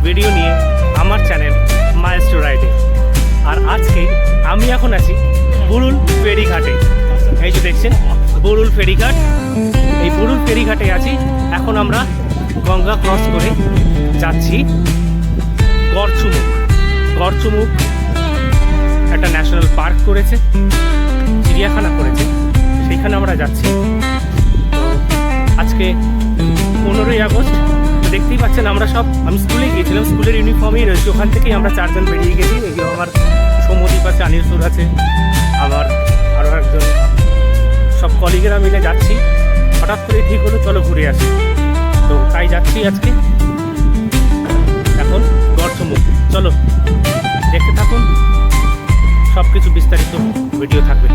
Video নিয়ে আমার channel Miles two রাইডে। আর আজকে আমি এখন আছি বুড়ুল ফেরিঘাটে। এই যে দেখছেন বুড়ুল ফেরিঘাট, এই বুড়ুল ফেরিঘাটে আছি। এখন আমরা গঙ্গা ক্রস করে যাচ্ছি গড়চুমুক। গড়চুমুক একটা ন্যাশনাল পার্ক করেছে, চিড়িয়াখানা করেছে, সেইখানে আমরা যাচ্ছি। তো আজকে 15ই আগস্ট, দেখতেই পাচ্ছেন আমরা সব, আমি স্কুলে গিয়েছিলাম, স্কুলের ইউনিফর্মেই রয়েছে। ওখান থেকেই আমরা 4 জন বেরিয়ে গেছি। এই যে আমার সমদীপ আছে, আনিল সুর আছে, আমার আরও একজন, সব কলিগেরা মিলে যাচ্ছি। হঠাৎ করে ঠিক হলো চলো ঘুরে আসি, তো তাই যাচ্ছি আজকে। এখন গড়চুমুক, চলো দেখতে থাকুন, সব কিছু বিস্তারিত ভিডিও থাকবে।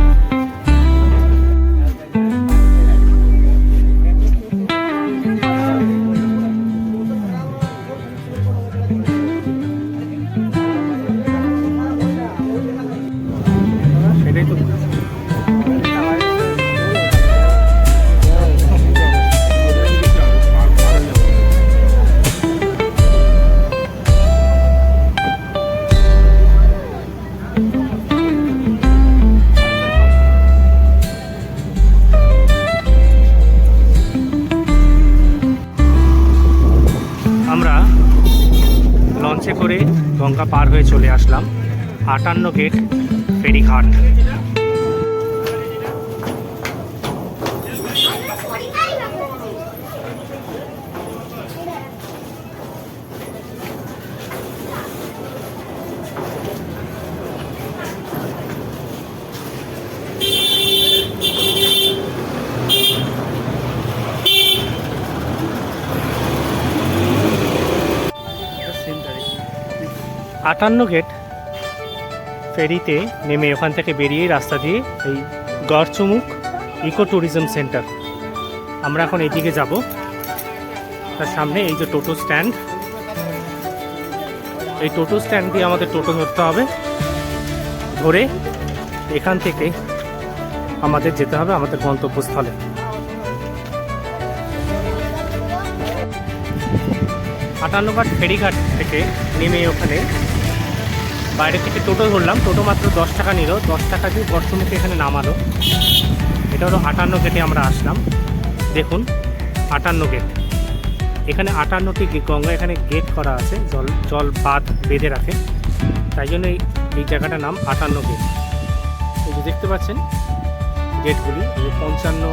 সেটাই তো 5 করে গঙ্গা পার হয়ে চলে আসলাম 58 গেট ফেরিঘাট। আটান্ন গেট ফেরিতে নেমে ওখান থেকে বেরিয়ে রাস্তা দিয়ে এই গড়চুমুক ইকো ট্যুরিজম সেন্টার, আমরা এখন এইদিকে যাব। তার সামনে এই যে টোটো স্ট্যান্ড, এই টোটো স্ট্যান্ড দিয়ে আমাদের টোটো ধরতে হবে। ধরে এখান থেকে আমাদের যেতে হবে আমাদের গন্তব্যস্থলে। আটান্ন ঘাট ফেরিঘাট থেকে নেমে ওখানে বাইরে থেকে টোটো ধরলাম। টোটো মাত্র 10 টাকা নিল, 10 টাকা দিয়ে গড়চুমুকে এখানে নামালো। এটা হলো 58 গেটে আমরা আসলাম। দেখুন 58 গেট, এখানে 58টি গঙ্গা এখানে গেট করা আছে, জল বাঁধ বেঁধে রাখে, তাই জন্য এই জায়গাটার নাম 58 গেট। এই যে দেখতে পাচ্ছেন গেটগুলি, 55,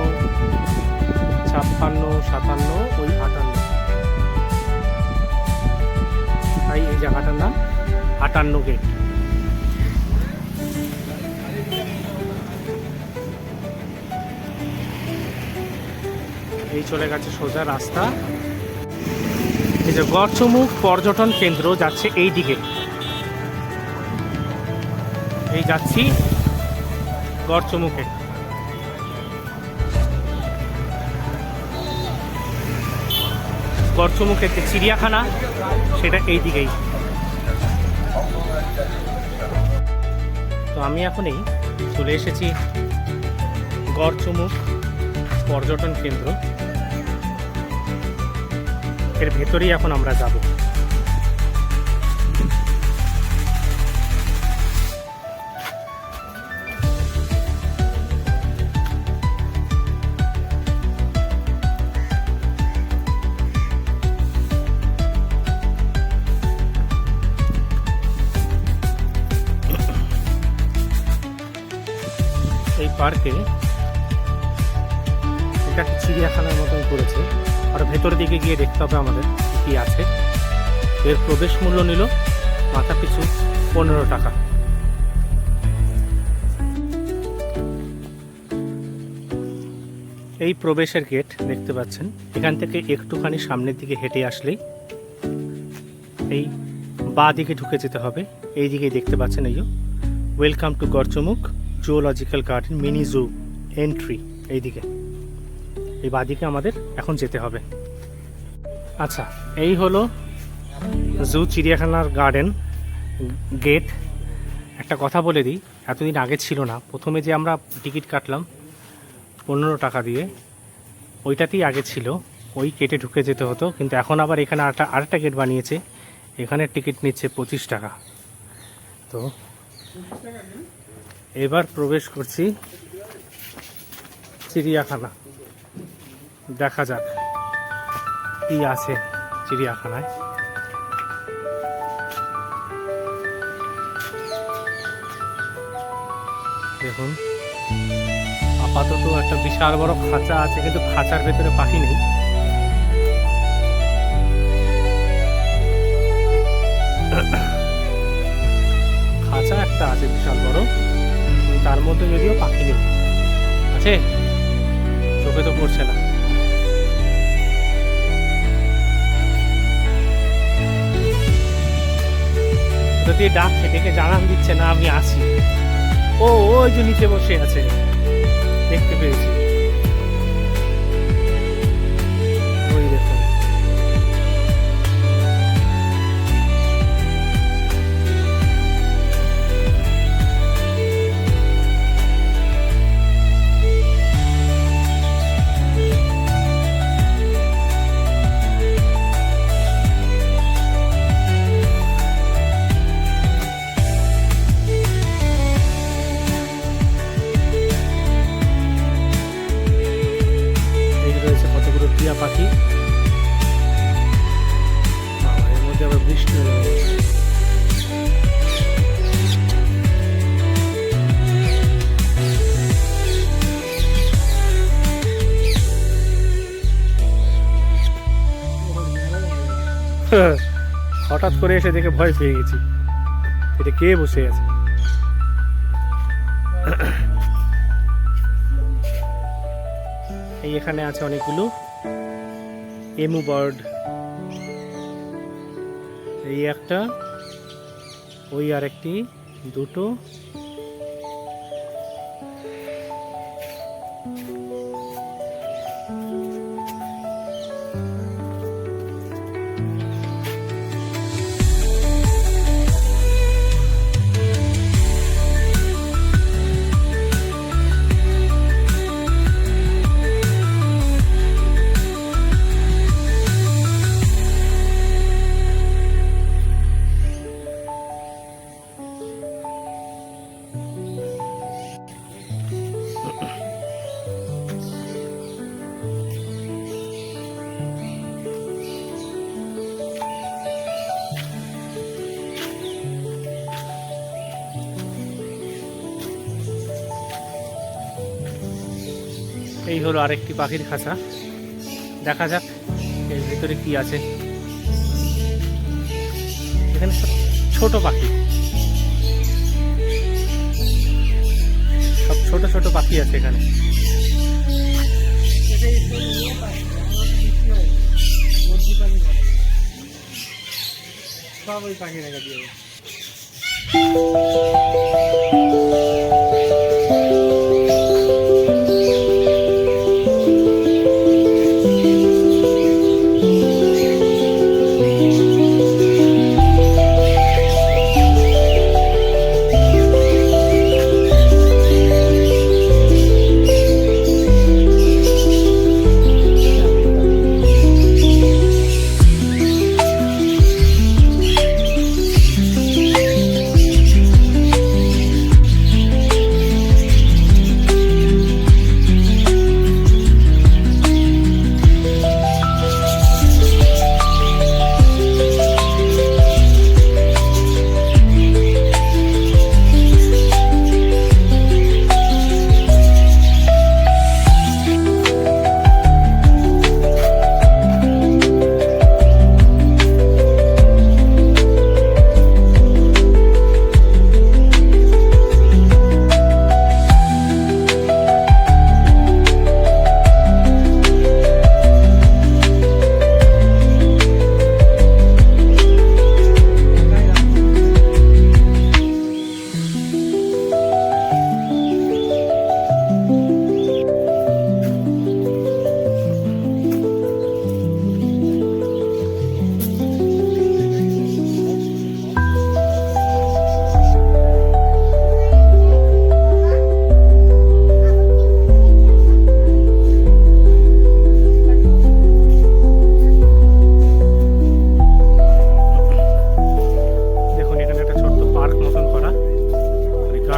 56, 57, ওই 58, তাই এই জায়গাটার নাম 58 গেট। এই চলে গেছে সোজা রাস্তা। এই যে গড়চুমুক পর্যটন কেন্দ্র যাচ্ছে এই দিকে, এই যাচ্ছি গড়চুমুকে। গড়চুমুকের যে চিড়িয়াখানা সেটা এই দিকেই। তো আমি এখনই চলে এসেছি গড়চুমুক পর্যটন কেন্দ্র, এর ভেতরেই এখন আমরা যাব। এই পার্কে এটা একটা চিড়িয়াখানার মতন করেছে, আর ভেতরের দিকে গিয়ে দেখতে হবে আমাদের কি আছে। এর প্রবেশ মূল্য নিল মাথা পিছু 15 টাকা। এই প্রবেশের গেট দেখতে পাচ্ছেন, এখান থেকে একটুখানি সামনের দিকে হেঁটে আসলেই এই বাঁ দিকে ঢুকে যেতে হবে। এই দিকে দেখতে পাচ্ছেন এই welcome to Garchumuk zoological garden mini zoo entry, এইদিকে এই বাদিকে আমাদের এখন যেতে হবে। আচ্ছা, এই হলো জু চিড়িয়াখানার গার্ডেন গেট। একটা কথা বলে দিই, এতদিন আগে ছিল না। প্রথমে যে আমরা টিকিট কাটলাম 15 টাকা দিয়ে, ওইটাতেই আগে ছিল, ওই গেটে ঢুকে যেতে হতো। কিন্তু এখন আবার এখানে আরেকটা গেট বানিয়েছে, এখানে টিকিট নিচ্ছে 25 টাকা। তো এবার প্রবেশ করছি চিড়িয়াখানা। দেখা যাক কি আছে চিড়িয়াখানায়। দেখুন আপাতত একটা বিশাল বড় খাঁচা আছে, কিন্তু খাঁচার ভেতরে পাখি নেই। খাঁচা একটা আছে বিশাল বড়, তার মধ্যে যদিও পাখি নেই। আছে, চোখে তো পড়ছে না। যদি ডাকছে, ডেকে জানান দিচ্ছে না আমি আসি। ও ওই যে নিচে বসে আছে, দেখতে পেয়েছি। ওই দেখুন, টিয়া পাখি। এর মধ্যে আবার বৃষ্টি হয়ে গেছে। হঠাৎ করে এসে দেখে ভয় পেয়ে গেছি, এটা কে বসে আছে। এই এখানে আছে অনেকগুলো এমু বার্ড। এই একটা, ওই আর একটি, দুটো। এই হলো আরেকটি পাখির খাঁচা। দেখা যাক এর ভিতরে কি আছে। এখানে ছোট পাখি, সব ছোট ছোট পাখি আছে এখানে। সব ওই পাখি দেখা দিয়ে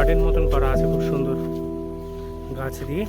গার্ডেন মতন করা আছে খুব সুন্দর গাছ দিয়ে।